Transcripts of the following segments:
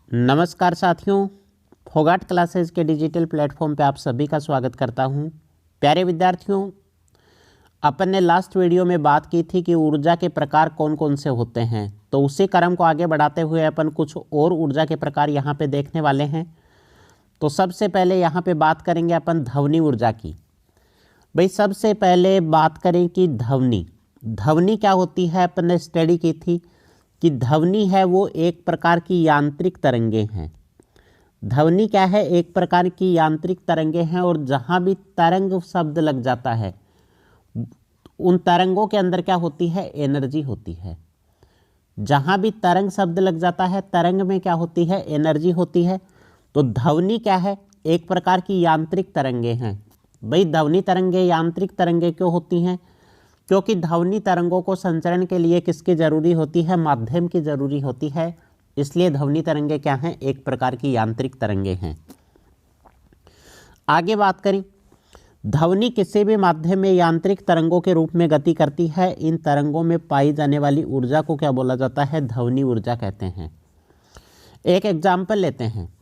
नमस्कार साथियों, फोगाट क्लासेस के डिजिटल प्लेटफॉर्म पे आप सभी का स्वागत करता हूं। प्यारे विद्यार्थियों, अपन ने लास्ट वीडियो में बात की थी कि ऊर्जा के प्रकार कौन कौन से होते हैं। तो उसी क्रम को आगे बढ़ाते हुए अपन कुछ और ऊर्जा के प्रकार यहाँ पे देखने वाले हैं। तो सबसे पहले यहाँ पे बात करेंगे अपन ध्वनि ऊर्जा की। भाई सबसे पहले बात करें कि ध्वनि क्या होती है। अपन ने स्टडी की थी कि ध्वनि है वो एक प्रकार की यांत्रिक तरंगे हैं। ध्वनि क्या है? एक प्रकार की यांत्रिक तरंगे हैं, और जहाँ भी तरंग शब्द लग जाता है उन तरंगों के अंदर क्या होती है? एनर्जी होती है। जहाँ भी तरंग शब्द लग जाता है, तरंग में क्या होती है? एनर्जी होती है। तो ध्वनि क्या है? एक प्रकार की यांत्रिक तरंगे हैं। भाई ध्वनि तरंगे यांत्रिक तरंगे क्यों होती हैं? क्योंकि ध्वनि तरंगों को संचरण के लिए किसकी जरूरी होती है? माध्यम की जरूरी होती है। इसलिए ध्वनि तरंगे क्या हैं? एक प्रकार की यांत्रिक तरंगे हैं। आगे बात करें, ध्वनि किसी भी माध्यम में यांत्रिक तरंगों के रूप में गति करती है। इन तरंगों में पाई जाने वाली ऊर्जा को क्या बोला जाता है? ध्वनि ऊर्जा कहते हैं। एक एग्जाम्पल लेते हैं।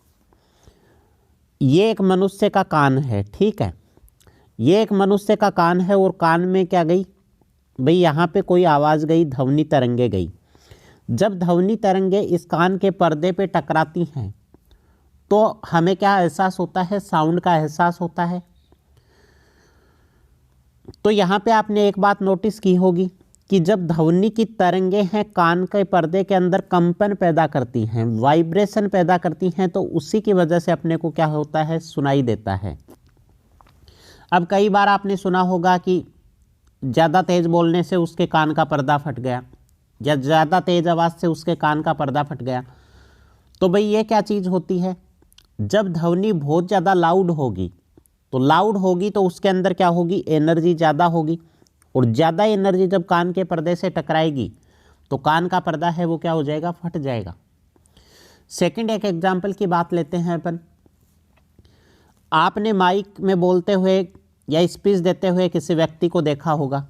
ये एक मनुष्य का कान है, ठीक है। ये एक मनुष्य का कान है, और कान में क्या गई? भाई यहाँ पे कोई आवाज़ गई, ध्वनि तरंगे गई। जब ध्वनि तरंगे इस कान के पर्दे पे टकराती हैं तो हमें क्या एहसास होता है? साउंड का एहसास होता है। तो यहाँ पे आपने एक बात नोटिस की होगी कि जब ध्वनि की तरंगे हैं कान के पर्दे के अंदर कंपन पैदा करती हैं, वाइब्रेशन पैदा करती हैं, तो उसी की वजह से अपने को क्या होता है? सुनाई देता है। अब कई बार आपने सुना होगा कि ज़्यादा तेज़ बोलने से उसके कान का पर्दा फट गया, या ज़्यादा तेज़ आवाज़ से उसके कान का पर्दा फट गया। तो भाई ये क्या चीज़ होती है? जब ध्वनि बहुत ज़्यादा लाउड होगी तो उसके अंदर क्या होगी? एनर्जी ज़्यादा होगी, और ज़्यादा एनर्जी जब कान के पर्दे से टकराएगी तो कान का पर्दा है वो क्या हो जाएगा? फट जाएगा। सेकंड एक एग्जाम्पल की बात लेते हैं अपन। आपने माइक में बोलते हुए या स्पीच देते हुए किसी व्यक्ति को देखा होगा।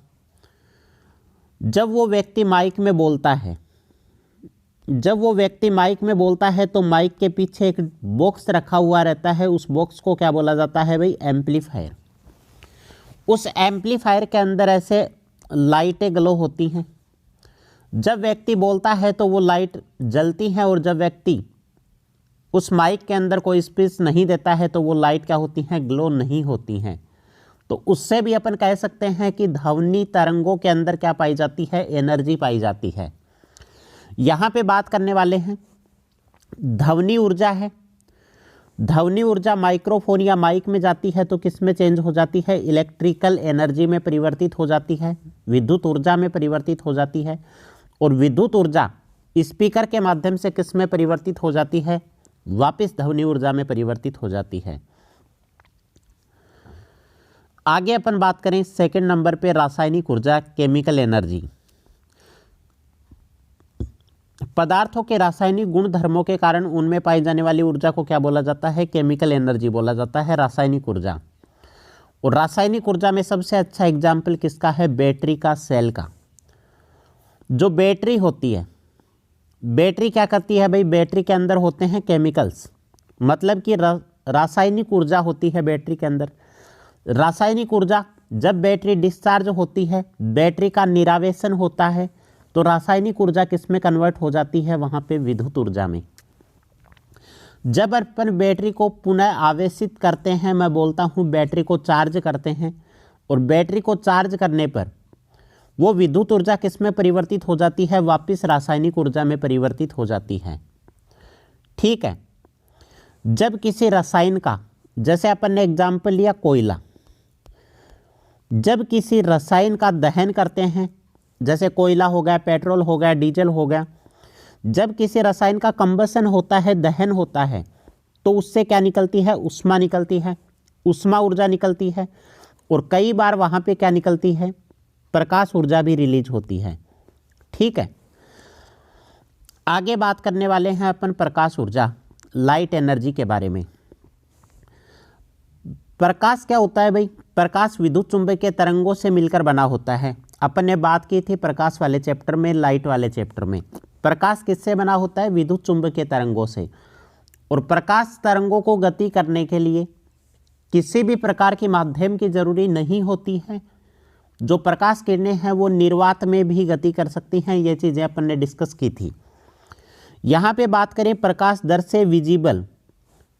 जब वो व्यक्ति माइक में बोलता है तो माइक के पीछे एक बॉक्स रखा हुआ रहता है। उस बॉक्स को क्या बोला जाता है? भाई एम्पलीफायर। उस एम्पलीफायर के अंदर ऐसे लाइटें ग्लो होती हैं। जब व्यक्ति बोलता है तो वो लाइट जलती हैं, और जब व्यक्ति उस माइक के अंदर कोई स्पीच नहीं देता है तो वो लाइट क्या होती हैं? ग्लो नहीं होती हैं। तो उससे भी अपन कह सकते हैं कि ध्वनि तरंगों के अंदर क्या पाई जाती है? एनर्जी पाई जाती है। यहाँ पे बात करने वाले हैं ध्वनि ऊर्जा है। ध्वनि ऊर्जा माइक्रोफोन या माइक में जाती है तो किस में चेंज हो जाती है? इलेक्ट्रिकल एनर्जी में परिवर्तित हो जाती है, विद्युत ऊर्जा में परिवर्तित हो जाती है। और विद्युत ऊर्जा स्पीकर के माध्यम से किस में परिवर्तित हो जाती है? वापस ध्वनि ऊर्जा में परिवर्तित हो जाती है। आगे अपन बात करें सेकंड नंबर पे रासायनिक ऊर्जा, केमिकल एनर्जी। पदार्थों के रासायनिक गुण धर्मों के कारण उनमें पाई जाने वाली ऊर्जा को क्या बोला जाता है? केमिकल एनर्जी बोला जाता है, रासायनिक ऊर्जा। और रासायनिक ऊर्जा में सबसे अच्छा एग्जाम्पल किसका है? बैटरी का, सेल का। जो बैटरी होती है, बैटरी क्या करती है? भाई बैटरी के अंदर होते हैं केमिकल्स, मतलब कि रासायनिक ऊर्जा होती है बैटरी के अंदर। रासायनिक ऊर्जा जब बैटरी डिस्चार्ज होती है, बैटरी का निरावेशन होता है, तो रासायनिक ऊर्जा किस में कन्वर्ट हो जाती है? वहाँ पे विद्युत ऊर्जा में। जब अपन बैटरी को पुनः आवेशित करते हैं, मैं बोलता हूँ बैटरी को चार्ज करते हैं, और बैटरी को चार्ज करने पर वो विद्युत ऊर्जा किस में परिवर्तित हो जाती है? वापस रासायनिक ऊर्जा में परिवर्तित हो जाती है। ठीक है। जब किसी रसायन का, जैसे अपन ने एग्जाम्पल लिया कोयला, जब किसी रसायन का दहन करते हैं, जैसे कोयला हो गया, पेट्रोल हो गया, डीजल हो गया, जब किसी रसायन का कंबसन होता है, दहन होता है, तो उससे क्या निकलती है? ऊष्मा निकलती है, ऊष्मा ऊर्जा निकलती है। और कई बार वहाँ पे क्या निकलती है? प्रकाश ऊर्जा भी रिलीज होती है। ठीक है। आगे बात करने वाले हैं अपन प्रकाश ऊर्जा, लाइट एनर्जी के बारे में। प्रकाश क्या होता है? भाई प्रकाश विद्युत चुंबकीय तरंगों से मिलकर बना होता है। अपन ने बात की थी प्रकाश वाले चैप्टर में, लाइट वाले चैप्टर में। प्रकाश किससे बना होता है? विद्युत चुंबकीय तरंगों से। और प्रकाश तरंगों को गति करने के लिए किसी भी प्रकार के माध्यम की जरूरी नहीं होती है। जो प्रकाश किरणें हैं वो निर्वात में भी गति कर सकती हैं। ये चीज़ें अपन ने डिस्कस की थी। यहाँ पे बात करें प्रकाश दर से विजिबल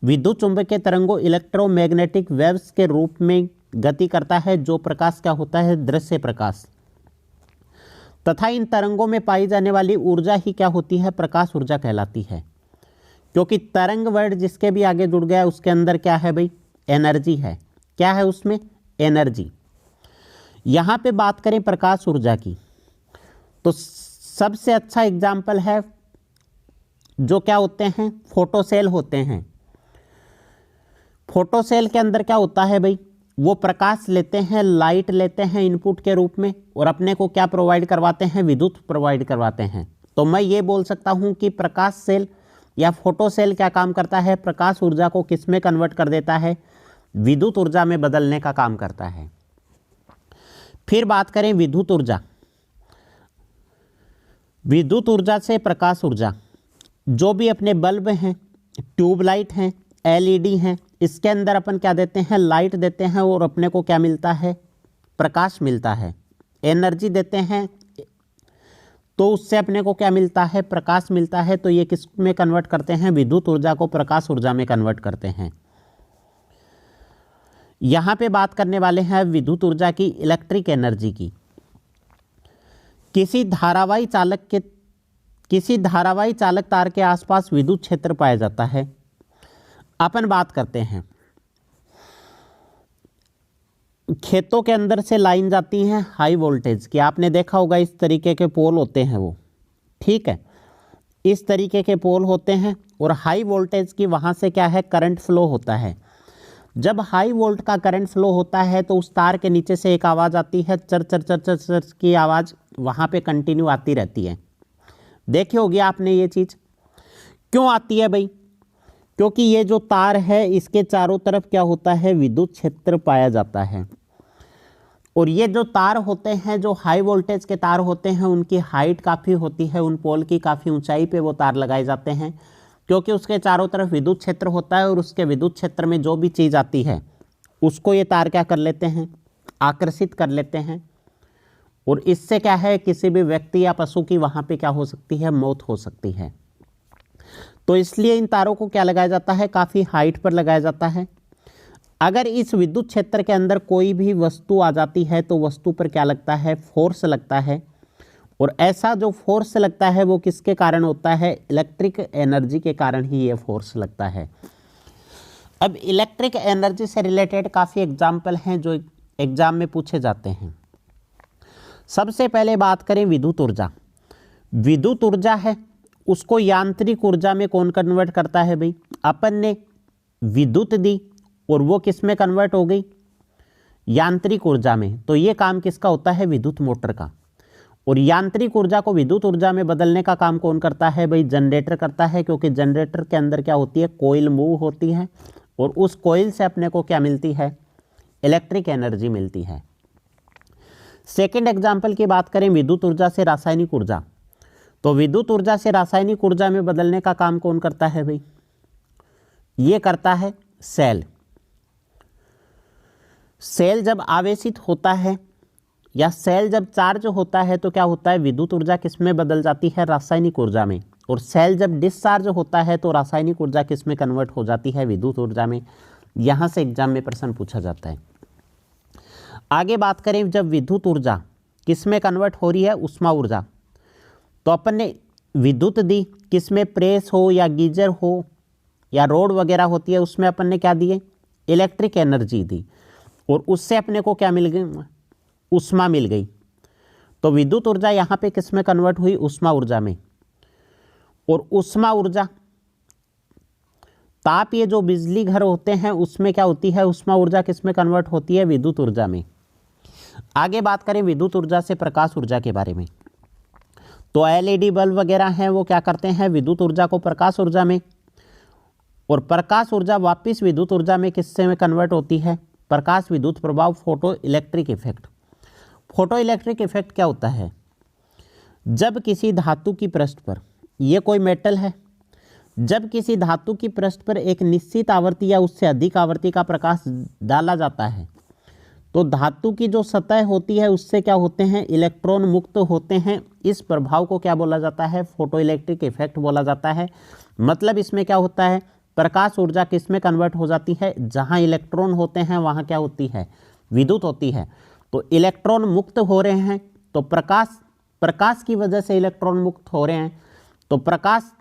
विद्युत चुंबकीय तरंगों इलेक्ट्रोमैग्नेटिक वेव्स के रूप में गति करता है जो प्रकाश क्या होता है, दृश्य प्रकाश, तथा इन तरंगों में पाई जाने वाली ऊर्जा ही क्या होती है, प्रकाश ऊर्जा कहलाती है। क्योंकि तरंग वर्ड जिसके भी आगे जुड़ गया उसके अंदर क्या है भाई, एनर्जी है। क्या है उसमें, एनर्जी। यहाँ पे बात करें प्रकाश ऊर्जा की तो सबसे अच्छा एग्जाम्पल है जो क्या होते हैं, फोटोसेल होते हैं। फोटोसेल के अंदर क्या होता है भाई, वो प्रकाश लेते हैं, लाइट लेते हैं इनपुट के रूप में और अपने को क्या प्रोवाइड करवाते हैं, विद्युत प्रोवाइड करवाते हैं। तो मैं ये बोल सकता हूँ कि प्रकाश सेल या फोटोसेल क्या काम करता है, प्रकाश ऊर्जा को किस में कन्वर्ट कर देता है, विद्युत ऊर्जा में बदलने का काम करता है। फिर बात करें विद्युत ऊर्जा। विद्युत ऊर्जा से प्रकाश ऊर्जा, जो भी अपने बल्ब हैं, ट्यूबलाइट हैं, एलईडी हैं, इसके अंदर अपन क्या देते हैं, लाइट देते हैं और अपने को क्या मिलता है, प्रकाश मिलता है। एनर्जी देते हैं तो उससे अपने को क्या मिलता है, प्रकाश मिलता है। तो ये किस में कन्वर्ट करते हैं, विद्युत ऊर्जा को प्रकाश ऊर्जा में कन्वर्ट करते हैं। यहाँ पे बात करने वाले हैं विद्युत ऊर्जा की, इलेक्ट्रिक एनर्जी की। किसी धारावाही चालक तार के आसपास विद्युत क्षेत्र पाया जाता है। अपन बात करते हैं खेतों के अंदर से लाइन जाती हैं हाई वोल्टेज की, आपने देखा होगा इस तरीके के पोल होते हैं वो, ठीक है, इस तरीके के पोल होते हैं और हाई वोल्टेज की वहाँ से क्या है, करंट फ्लो होता है। जब हाई वोल्ट का करंट फ्लो होता है तो उस तार के नीचे से एक आवाज़ आती है, चर चर चर चर चर की आवाज़ वहाँ पे कंटिन्यू आती रहती है। देखी होगी आपने ये चीज़। क्यों आती है भाई, क्योंकि ये जो तार है इसके चारों तरफ क्या होता है, विद्युत क्षेत्र पाया जाता है। और ये जो तार होते हैं, जो हाई वोल्टेज के तार होते हैं, उनकी हाइट काफ़ी होती है, उन पोल की काफ़ी ऊंचाई पे वो तार लगाए जाते हैं, क्योंकि उसके चारों तरफ विद्युत क्षेत्र होता है और उसके विद्युत क्षेत्र में जो भी चीज़ आती है उसको ये तार क्या कर लेते हैं, आकर्षित कर लेते हैं। और इससे क्या है, किसी भी व्यक्ति या पशु की वहाँ पे क्या हो सकती है, मौत हो सकती है। तो इसलिए इन तारों को क्या लगाया जाता है, काफ़ी हाइट पर लगाया जाता है। अगर इस विद्युत क्षेत्र के अंदर कोई भी वस्तु आ जाती है तो वस्तु पर क्या लगता है, फोर्स लगता है। और ऐसा जो फोर्स लगता है वो किसके कारण होता है, इलेक्ट्रिक एनर्जी के कारण ही ये फोर्स लगता है। अब इलेक्ट्रिक एनर्जी से रिलेटेड काफ़ी एग्जाम्पल हैं जो एग्जाम में पूछे जाते हैं। सबसे पहले बात करें विद्युत ऊर्जा। विद्युत ऊर्जा है उसको यांत्रिक ऊर्जा में कौन कन्वर्ट करता है भाई, अपन ने विद्युत दी और वो किस में कन्वर्ट हो गई, यांत्रिक ऊर्जा में। तो ये काम किसका होता है, विद्युत मोटर का। और यांत्रिक ऊर्जा को विद्युत ऊर्जा में बदलने का काम कौन करता है भाई, जनरेटर करता है। क्योंकि जनरेटर के अंदर क्या होती है, कोयल मूव होती है और उस कोयल से अपने को क्या मिलती है, इलेक्ट्रिक एनर्जी मिलती है। सेकेंड एग्जाम्पल की बात करें विद्युत ऊर्जा से रासायनिक ऊर्जा। तो विद्युत ऊर्जा से रासायनिक ऊर्जा में बदलने का काम कौन करता है भाई, ये करता है सेल। सेल जब आवेशित होता है या सेल जब चार्ज होता है तो क्या होता है, विद्युत ऊर्जा किस में बदल जाती है, रासायनिक ऊर्जा में। और सेल जब डिस्चार्ज होता है तो रासायनिक ऊर्जा किस में कन्वर्ट हो जाती है, विद्युत ऊर्जा में। यहाँ से एग्जाम में प्रश्न पूछा जाता है। आगे बात करें जब विद्युत ऊर्जा किस में कन्वर्ट हो रही है, उष्मा ऊर्जा। तो अपन ने विद्युत दी, किस में, प्रेस हो या गीजर हो या रोड वगैरह होती है उसमें अपन ने क्या दिए, इलेक्ट्रिक एनर्जी दी और उससे अपने को क्या मिल गई, उष्मा मिल गई। तो विद्युत ऊर्जा यहाँ पे किस में कन्वर्ट हुई, उष्मा ऊर्जा में। और उष्मा ऊर्जा, ताप, ये जो बिजली घर होते हैं उसमें क्या होती है, उष्मा ऊर्जा किस में कन्वर्ट होती है, विद्युत ऊर्जा में। आगे बात करें विद्युत ऊर्जा से प्रकाश ऊर्जा के बारे में। तो एलईडी बल्ब वगैरह हैं वो क्या करते हैं, विद्युत ऊर्जा को प्रकाश ऊर्जा में, और प्रकाश ऊर्जा वापस विद्युत ऊर्जा में किससे में कन्वर्ट होती है, प्रकाश विद्युत प्रभाव, photo electric effect. Photo electric effect क्या होता है, जब किसी धातु की पृष्ठ पर, ये कोई मेटल है, जब किसी धातु की पृष्ठ पर एक निश्चित आवृत्ति या उससे अधिक आवृत्ति का प्रकाश डाला जाता है तो धातु की जो सतह होती है उससे क्या होते हैं, इलेक्ट्रॉन मुक्त होते हैं। इस प्रभाव को क्या बोला जाता है, फोटोइलेक्ट्रिक इफेक्ट बोला जाता है। मतलब इसमें क्या होता है, प्रकाश ऊर्जा किस में कन्वर्ट हो जाती है, जहां इलेक्ट्रॉन होते हैं वहां क्या होती है, विद्युत होती है। तो इलेक्ट्रॉन मुक्त हो रहे हैं तो प्रकाश की वजह से इलेक्ट्रॉन मुक्त हो रहे हैं तो प्रकाश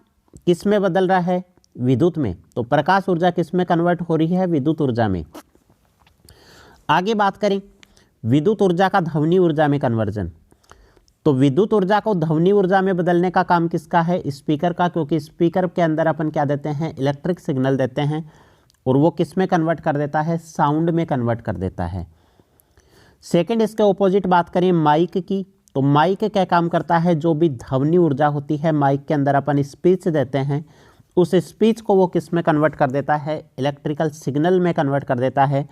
किस में बदल रहा है, विद्युत में। तो प्रकाश ऊर्जा किस में कन्वर्ट हो रही है, विद्युत ऊर्जा में। आगे बात करें विद्युत ऊर्जा का ध्वनि ऊर्जा में कन्वर्जन। तो विद्युत ऊर्जा को ध्वनि ऊर्जा में बदलने का काम किसका है, स्पीकर का, क्योंकि स्पीकर के अंदर अपन क्या देते हैं, इलेक्ट्रिक सिग्नल देते हैं और वो किस में कन्वर्ट कर देता है, साउंड में कन्वर्ट कर देता है। सेकंड, इसके ऑपोजिट बात करें माइक की, तो माइक क्या काम करता है, जो भी ध्वनि ऊर्जा होती है माइक के अंदर अपन स्पीच देते हैं उस स्पीच को वो किस में कन्वर्ट कर देता है, इलेक्ट्रिकल सिग्नल में कन्वर्ट कर देता है।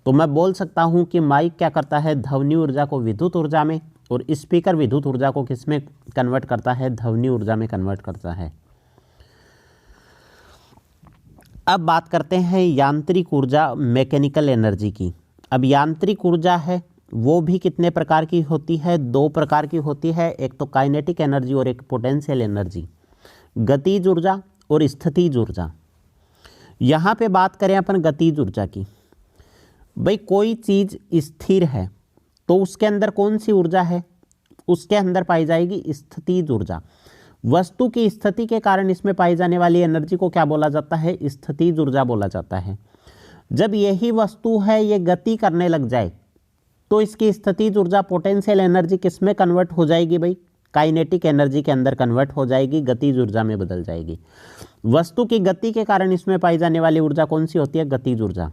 तो मैं बोल सकता हूं कि माइक क्या करता है, ध्वनि ऊर्जा को विद्युत ऊर्जा में, और स्पीकर विद्युत ऊर्जा को किस में कन्वर्ट करता है, ध्वनि ऊर्जा में कन्वर्ट करता है। अब बात करते हैं यांत्रिक ऊर्जा, मैकेनिकल एनर्जी की। अब यांत्रिक ऊर्जा है वो भी कितने प्रकार की होती है, दो प्रकार की होती है, एक तो काइनेटिक एनर्जी और एक पोटेंशियल एनर्जी, गतिज ऊर्जा और स्थितिज ऊर्जा। यहाँ पे बात करें अपन गतिज ऊर्जा की, भाई कोई चीज़ स्थिर है तो उसके अंदर कौन सी ऊर्जा है, उसके अंदर पाई जाएगी स्थितिज ऊर्जा। वस्तु की स्थिति के कारण इसमें पाई जाने वाली एनर्जी को क्या बोला जाता है, स्थितिज ऊर्जा बोला जाता है। जब यही वस्तु है ये गति करने लग जाए तो इसकी स्थितिज ऊर्जा पोटेंशियल एनर्जी किस में कन्वर्ट हो जाएगी, भाई काइनेटिक एनर्जी के अंदर कन्वर्ट हो जाएगी, गतिज ऊर्जा में बदल जाएगी। वस्तु की गति के कारण इसमें पाई जाने वाली ऊर्जा कौन सी होती है, गतिज ऊर्जा।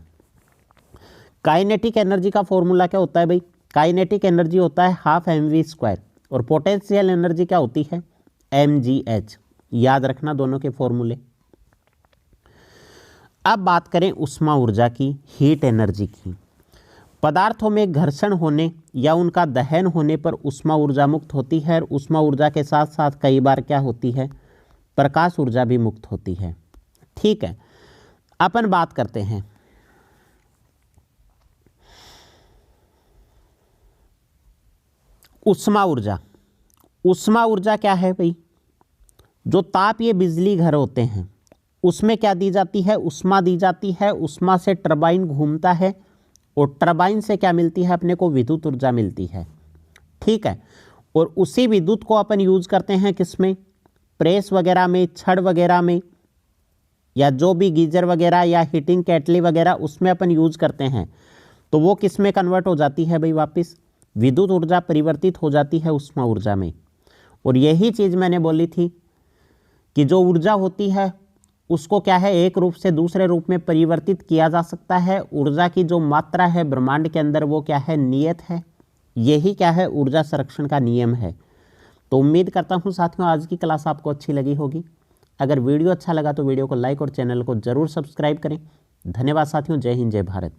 काइनेटिक एनर्जी का फॉर्मूला क्या होता है भाई, काइनेटिक एनर्जी होता है हाफ mv², और पोटेंशियल एनर्जी क्या होती है, mgh। याद रखना दोनों के फॉर्मूले। अब बात करें उष्मा ऊर्जा की, हीट एनर्जी की। पदार्थों में घर्षण होने या उनका दहन होने पर उष्मा ऊर्जा मुक्त होती है, और उष्मा ऊर्जा के साथ साथ कई बार क्या होती है, प्रकाश ऊर्जा भी मुक्त होती है। ठीक है, अपन बात करते हैं उष्मा ऊर्जा। उष्मा ऊर्जा क्या है भाई, जो ताप ये बिजली घर होते हैं उसमें क्या दी जाती है, उष्मा दी जाती है। उष्मा से टरबाइन घूमता है और टरबाइन से क्या मिलती है, अपने को विद्युत ऊर्जा मिलती है। ठीक है, और उसी विद्युत को अपन यूज करते हैं किसमें, प्रेस वगैरह में, छड़ वगैरह में, या जो भी गीजर वगैरह या हीटिंग केटली वगैरह उसमें अपन यूज करते हैं। तो वो किस में कन्वर्ट हो जाती है भाई, वापस विद्युत ऊर्जा परिवर्तित हो जाती है उष्मा ऊर्जा में। और यही चीज़ मैंने बोली थी कि जो ऊर्जा होती है उसको क्या है, एक रूप से दूसरे रूप में परिवर्तित किया जा सकता है। ऊर्जा की जो मात्रा है ब्रह्मांड के अंदर वो क्या है, नियत है। यही क्या है, ऊर्जा संरक्षण का नियम है। तो उम्मीद करता हूँ साथियों आज की क्लास आपको अच्छी लगी होगी। अगर वीडियो अच्छा लगा तो वीडियो को लाइक और चैनल को जरूर सब्सक्राइब करें। धन्यवाद साथियों, जय हिंद जय भारत।